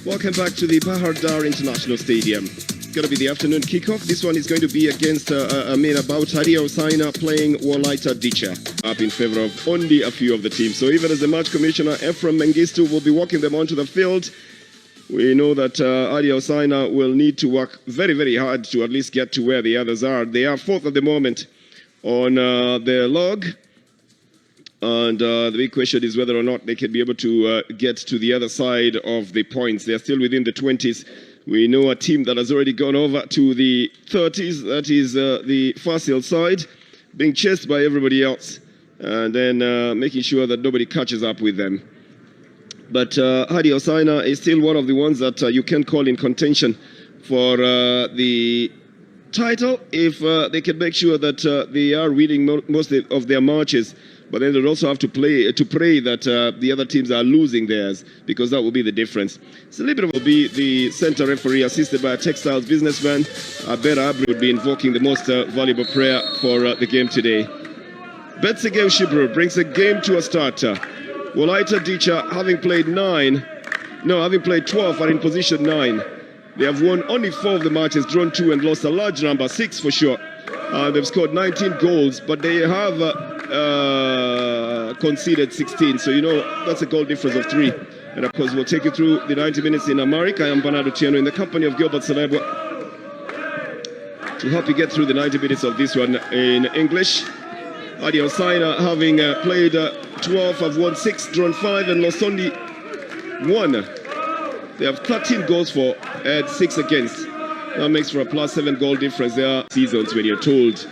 Welcome back to the Bahar Dar International Stadium. It's going to be the afternoon kickoff. This one is going to be against Hossana playing Wolayta Dicha, up in favor of only a few of the teams. So even as the match commissioner, Ephraim Mengistu, will be walking them onto the field, we know that Hossana will need to work very, very hard to at least get to where the others are. They are fourth at the moment on their log. And the big question is whether or not they can be able to get to the other side of the points. They're still within the 20s. We know a team that has already gone over to the 30s. That is the Fasil side, being chased by everybody else, and then making sure that nobody catches up with them. But Hossana is still one of the ones that you can call in contention for the title if they can make sure that they are winning most of their matches. But then they'll also have to pray that the other teams are losing theirs, because that will be the difference. It's a little bit of be the center referee, assisted by a textiles businessman. Abera Abri would be invoking the most valuable prayer for the game today. Betsegeu Shibru brings the game to a start. Wolayta Dicha, having played 12, are in position 9. They have won only 4 of the matches, drawn 2 and lost a large number, 6 for sure. They've scored 19 goals, but they have conceded 16. So, you know, that's a goal difference of 3. And, of course, we'll take you through the 90 minutes in Amharic. I am Bernardo Tieno in the company of Gilbert Salebwa to help you get through the 90 minutes of this one in English. Hossana, having played 12, have won 6, drawn 5 and lost only 1. They have 13 goals for and 6 against. That makes for a +7 goal difference. There are seasons when you're told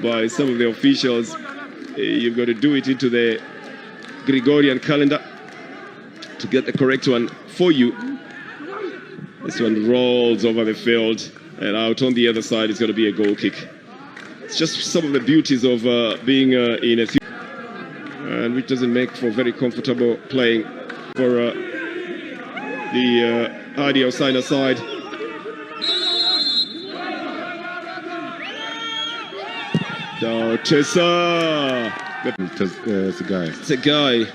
by some of the officials you've got to do it into the Gregorian calendar to get the correct one for you. This one rolls over the field, and out on the other side is going to be a goal kick. It's just some of the beauties of being in a theater, and which doesn't make for very comfortable playing for the Hossana side. Tessa. It's a guy.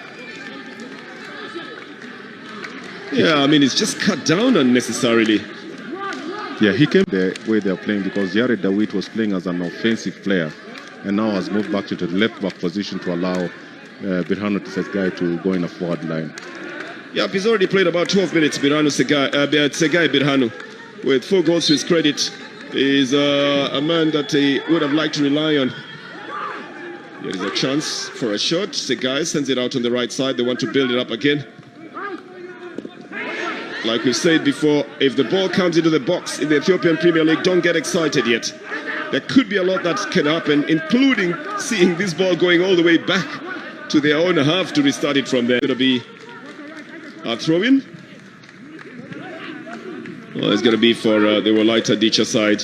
Yeah, I mean, it's just cut down unnecessarily. Yeah, he came the way they're playing, because Jared Dawit was playing as an offensive player and now has moved back to the left back position to allow Birhanu Tsegai to go in a forward line. Yeah, he's already played about 12 minutes, Tsegai Birhanu, with 4 goals to his credit. Is a man that he would have liked to rely on. There is a chance for a shot. Tsegai sends it out on the right side. They want to build it up again. Like we've said before, if the ball comes into the box in the Ethiopian Premier League, don't get excited yet. There could be a lot that can happen, including seeing this ball going all the way back to their own half to restart it from there. It's going to be a throw-in. Well, it's going to be for the Wolayta Dicha side.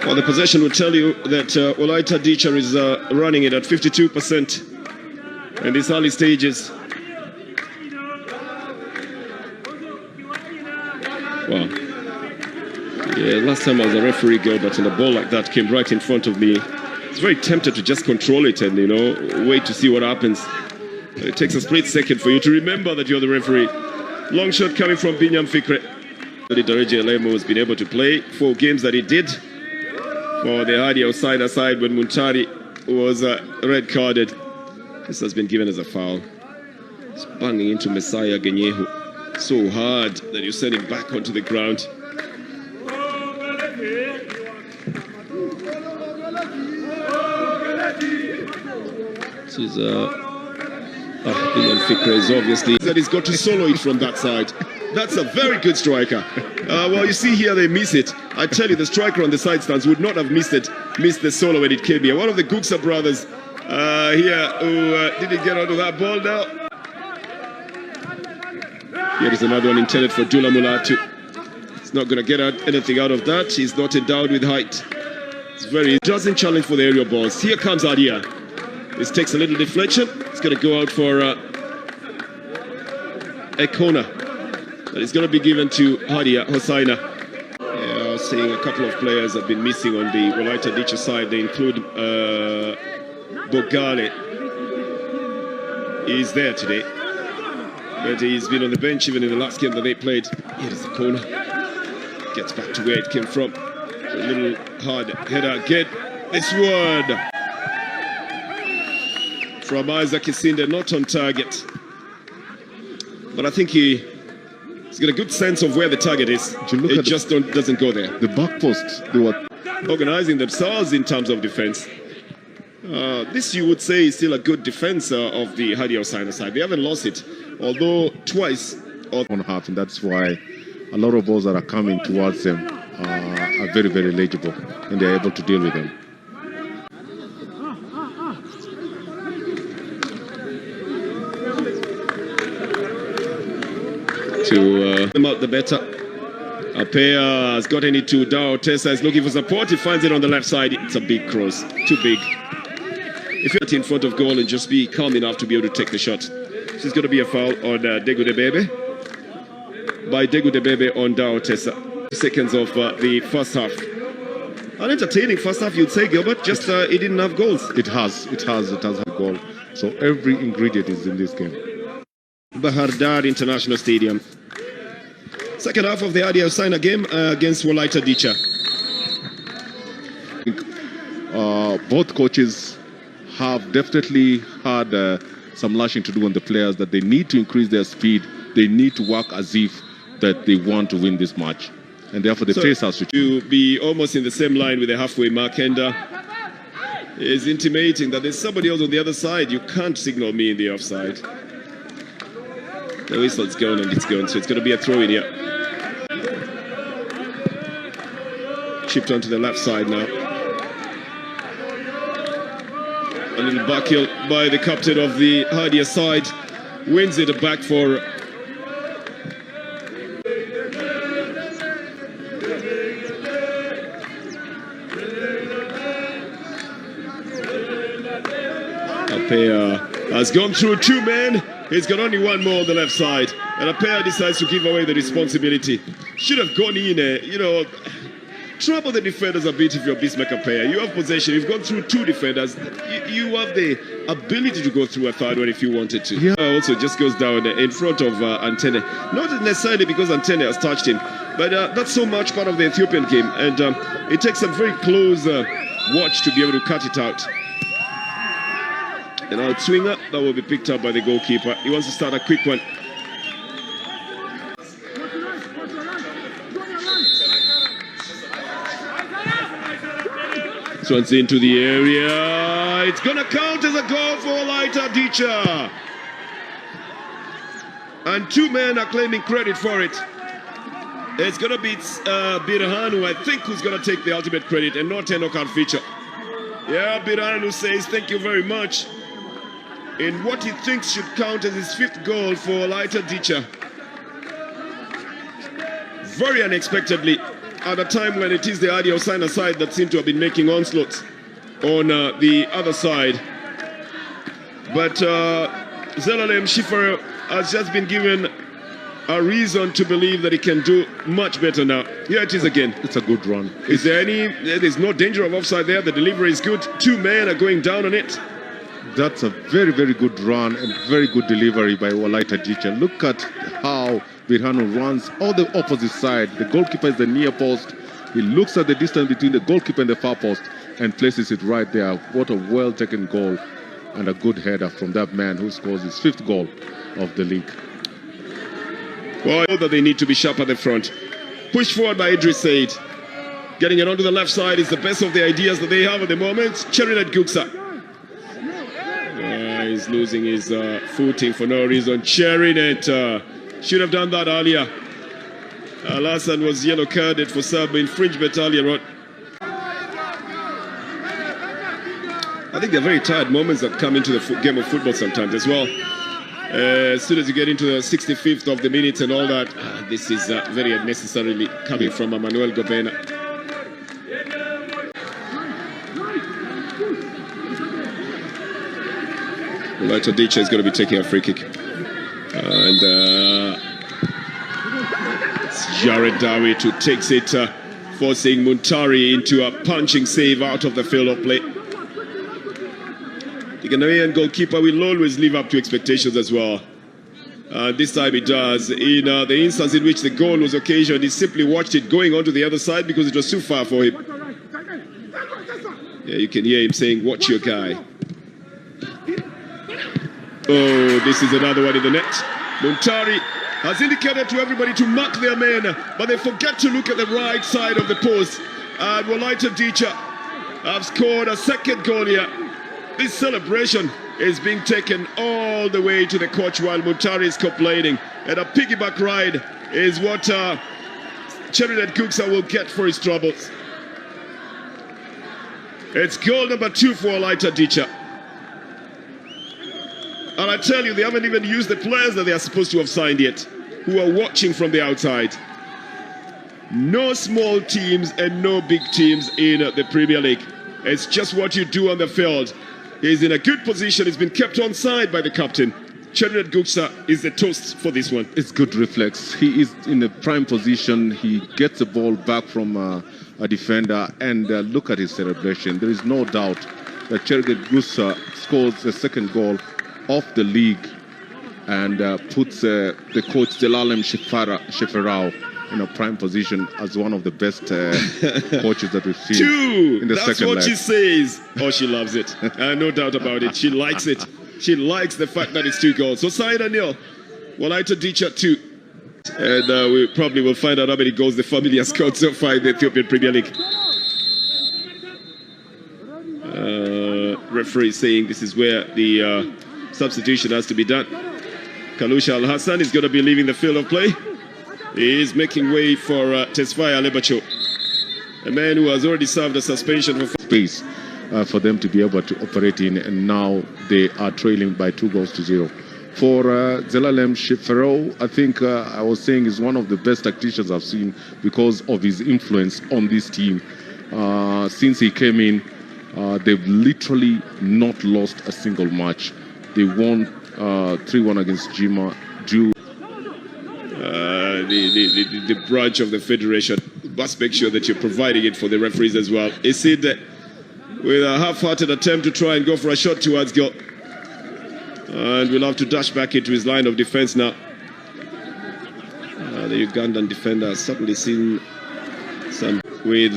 Well, the possession will tell you that Wolayta Dicha is running it at 52% in these early stages. Wow. Yeah, last time I was a referee, Gilbert, and a ball like that came right in front of me. It's very tempted to just control it and, you know, wait to see what happens. It takes a split second for you to remember that you're the referee. Long shot coming from Binyam Fikre. Dareje Lemo has been able to play 4 games that he did for the Hossana side when Muntari was red carded. This has been given as a foul. It's banging into Messiah Genyehu so hard that you send him back onto the ground. This is Binyam Fikre is obviously that he's got to solo it from that side. That's a very good striker. Well, you see here they miss it. I tell you, the striker on the side stands would not have missed the solo when it came here. One of the Guksa brothers here who didn't get onto that ball now. Here is another one intended for Dula Mulatu. He's not going to get anything out of that. He's not endowed with height. He doesn't challenge for the aerial balls. Here comes Hadiyaa. This takes a little deflection. It's going to go out for a corner. That is going to be given to Hossana. Yeah, I was seeing a couple of players have been missing on the Wolayta Dicha side. They include Bogale. He's there today. But he's been on the bench even in the last game that they played. Here's the corner. Gets back to where it came from. A little hard header. Get this one from Isaac Isinde, not on target. But I think he's got a good sense of where the target is. It just doesn't go there. The back post, they were organizing themselves in terms of defense. This, you would say, is still a good defense of the Hadiyaa Hossana side. They haven't lost it, although twice. On half, and that's why a lot of balls that are coming towards them are very, very legible, and they're able to deal with them. To them out the better. Apea has gotten it to Dao. Tessa is looking for support. He finds it on the left side. It's a big cross. Too big. If you're in front of goal and just be calm enough to be able to take the shot. This is going to be a foul on Degu Debebe. By Degu Debebe on Dao Tessa. Seconds of the first half. An entertaining first half, you'd say, Gilbert. Just it didn't have goals. It has a goal. So every ingredient is in this game. Bahardar International Stadium. Second half of the Hadiyaa Hossana game against Wolayta Dicha. Both coaches have definitely had some lashing to do on the players, that they need to increase their speed. They need to work as if that they want to win this match. And therefore the pace has to be almost in the same line with the halfway mark, and is intimating that there's somebody else on the other side. You can't signal me in the offside. The whistle's going and it's going, so it's going to be a throw in here. Chipped onto the left side now. A little back heel by the captain of the Hadiyaa side. Wins it back for Apea has gone through two men. He's got only one more on the left side. And Apea decides to give away the responsibility. Should have gone in, trouble the defenders a bit if you're Bismarck Apea. You have possession. You've gone through two defenders. You have the ability to go through a third one if you wanted to. Yeah. Also just goes down in front of Antene. Not necessarily because Antene has touched him, but that's so much part of the Ethiopian game. And it takes a very close watch to be able to cut it out. An out swinger that will be picked up by the goalkeeper. He wants to start a quick one. This one's into the area. It's going to count as a goal for Wolayta Dicha. And two men are claiming credit for it. It's going to be Birhan, who I think who's going to take the ultimate credit, and not Enoch feature. Yeah, Birhan, who says thank you very much in what he thinks should count as his fifth goal for Wolayta Dicha. Very unexpectedly, at a time when it is the Hadiyaa Hossana side that seem to have been making onslaughts on the other side. But Zelalem Schiffer has just been given a reason to believe that he can do much better now. Here it is again. It's a good run. Is there there's no danger of offside there. The delivery is good. Two men are going down on it. That's a very, very good run and very good delivery by Wolayta Dicha. Look at how Birhanu runs on the opposite side. The goalkeeper is the near post. He looks at the distance between the goalkeeper and the far post and places it right there. What a well-taken goal and a good header from that man who scores his fifth goal of the league. Well, I know that they need to be sharp at the front. Pushed forward by Idris Said. Getting it onto the left side is the best of the ideas that they have at the moment. Cherinet Guksa. He's losing his footing for no reason. Cherinet should have done that earlier. Alassane was yellow carded for sub infringement earlier on. I think they're very tired moments that come into the game of football sometimes as well. As soon as you get into the 65th of the minutes and all that, this is very unnecessarily coming from Emmanuel Gobena. Wolayta Dicha is going to be taking a free kick. And it's Jared Dawi who takes it, forcing Muntari into a punching save out of the field of play. The Ghanaian goalkeeper will always live up to expectations as well. This time it does. In the instance in which the goal was occasioned, he simply watched it going on to the other side because it was too far for him. Yeah, you can hear him saying, watch your guy. Oh, this is another one in the net. Muntari has indicated to everybody to mark their men, but they forget to look at the right side of the post. And Wolayta Dicha have scored a second goal here. This celebration is being taken all the way to the coach while Muntari is complaining. And a piggyback ride is what Cherinet Guksa will get for his troubles. It's goal number 2 for Wolayta Dicha. And I tell you, they haven't even used the players that they are supposed to have signed yet, who are watching from the outside. No small teams and no big teams in the Premier League. It's just what you do on the field. He's in a good position. He's been kept on side by the captain. Cherinet Guksa is the toast for this one. It's good reflex. He is in a prime position. He gets the ball back from a defender, and look at his celebration. There is no doubt that Cherinet Guksa scores the second goal of the league and puts the coach Zelalem Sheferau in a prime position as one of the best coaches that we've seen in the second leg. That's what she says. Oh, she loves it. No doubt about it. She likes it. She likes the fact that it's 2 goals. So Hossana Hadiyaa, Wolayta Dicha 2. And we probably will find out how many goals the family has scored so far in the Ethiopian Premier League. Referee saying this is where the substitution has to be done. Kalusha Al-Hassan is going to be leaving the field of play. He is making way for Tesfaye Alebacho, a man who has already served a suspension for space for them to be able to operate in, and now they are trailing by 2-0. For Zelalem Sheferau, I think I was saying is one of the best tacticians I've seen because of his influence on this team. Since he came in, they've literally not lost a single match. They won 3-1 against Jima. The branch of the federation must make sure that you're providing it for the referees as well. Is it with a half-hearted attempt to try and go for a shot towards goal, and we'll have to dash back into his line of defense now. The Ugandan defender has certainly seen some with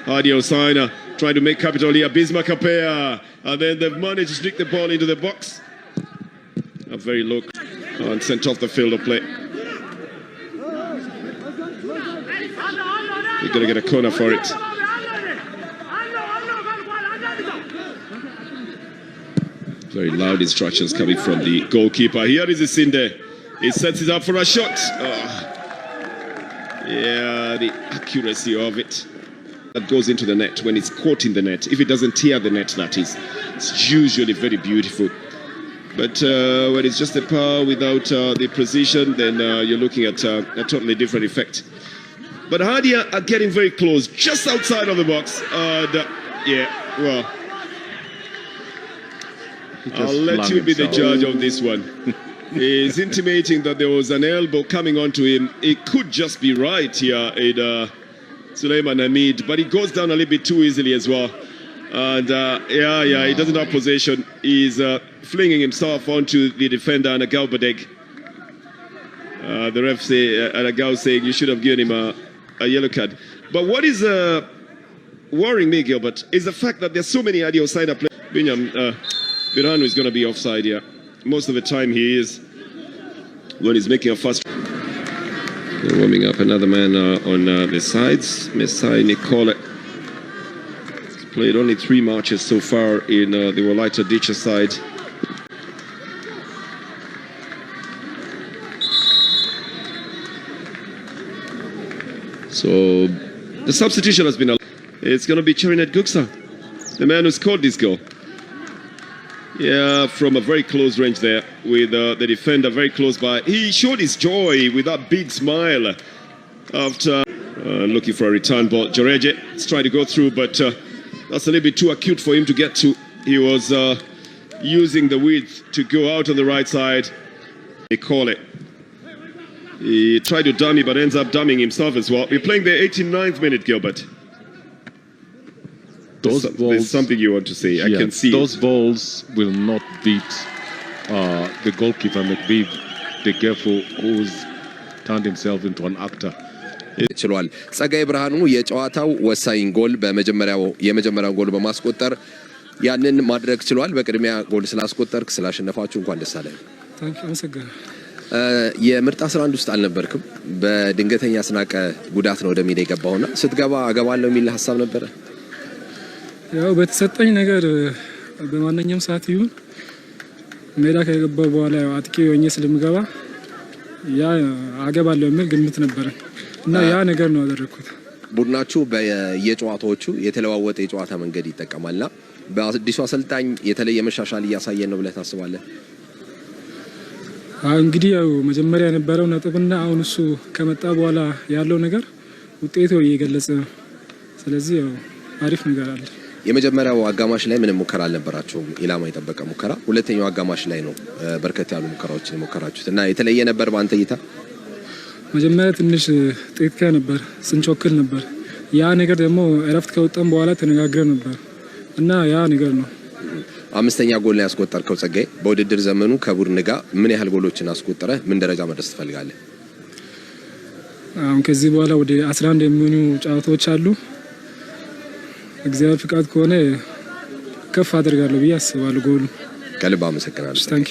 Hossana trying to make capital here. Bismarck Kapea, and then they've managed to sneak the ball into the box. A very low and sent off the field of play. You're going to get a corner for it. Very loud instructions coming from the goalkeeper. Here is Isinde. He sets it up for a shot. Yeah, the accuracy of it. That goes into the net when it's caught in the net. If it doesn't tear the net, that is. It's usually very beautiful. But when it's just the power without the precision, then you're looking at a totally different effect. But Hadiyaa are getting very close, just outside of the box. Yeah, well, I'll let you be the judge of this one. He's intimating that there was an elbow coming onto him. It could just be right here in Suleiman Hamid, but he goes down a little bit too easily as well. And yeah, he doesn't have possession. He's flinging himself onto the defender and Galbadeg. The ref say, Anagao saying you should have given him a yellow card. But what is worrying me, Gilbert, is the fact that there's so many Hadiyaa players. Birhanu is going to be offside here. Most of the time he is when he's making a fast. They're warming up another man on the sides. Mesai Nicole. He's played only 3 matches so far in the Wolayta Dicha side. So the substitution has been. It's going to be Cherinet Guksa, the man who scored this goal. Yeah, from a very close range there with the defender very close by. He showed his joy with that big smile after looking for a return ball. Joreje is trying to go through, but that's a little bit too acute for him to get to. He was using the width to go out on the right side. They call it. He tried to dummy, but ends up dumming himself as well. We're playing the 89th minute, Gilbert. There's something you want to say. Yeah, I can see those balls will not beat the goalkeeper McBeeb Degefu, who's turned himself into an actor. ችሏል ጸጋይ ብርሃኑ የጨዋታው ወሳኝ ጎል የመጀመሪያው ጎል በማስቆጠር ያንን ማድረግ ችሏል። በቅድሚያ ጎል ስላስቆጠርክ ስላሸነፋችሁ እንኳን ደስ አለህ። የምርጥ 11 ውስጥ አልነበርክም። በድንገተኛ ስናቀ ጉዳት ነው ወደ ሜዳ የገባውና ስትገባ አገባለሁ የሚል ሐሳብ ነበር? ያው በተሰጠኝ ነገር በማንኛውም ሰዓት ይሁን ሜዳ ከገባው በኋላ አጥቂ ሆኜ ስለምገባ ያ አገባለሁ የሚል ግምት ነበር እና ያ ነገር ነው ያደረኩት። ቡድናችሁ በየጨዋታዎቹ የተለዋወጠ የጨዋታ መንገድ ይጠቀማልና በአዲሱ አሰልጣኝ የተለየ መሻሻል እያሳየን ነው ብለህ ታስባለህ? እንግዲህ ያው መጀመሪያ የነበረው ነጥብና አሁን እሱ ከመጣ በኋላ ያለው ነገር ውጤቱ እየገለጸ ነው። ስለዚህ ያው አሪፍ ነገር አለ። የመጀመሪያው አጋማሽ ላይ ምንም ሙከራ አልነበራችሁም፣ ኢላማ የጠበቀ ሙከራ። ሁለተኛው አጋማሽ ላይ ነው በርከት ያሉ ሙከራዎችን የሞከራችሁት እና የተለየ ነበር በአንተ እይታ? መጀመሪያ ትንሽ ጥቂት ነበር፣ ስንቾክል ነበር። ያ ነገር ደግሞ እረፍት ከወጣን በኋላ ተነጋግረን ነበር እና ያ ነገር ነው። አምስተኛ ጎል ላይ ያስቆጠርከው ጸጋይ በውድድር ዘመኑ ከቡድን ጋር ምን ያህል ጎሎችን አስቆጠረ? ምን ደረጃ መድረስ ትፈልጋለህ? አሁን ከዚህ በኋላ ወደ 11 የሚሆኑ ጨዋታዎች አሉ። እግዚአብሔር ፍቃድ ከሆነ ከፍ አደርጋለሁ ብዬ አስባለሁ። ጎሉ ከልብ አመሰግናለሁ። ታንኪ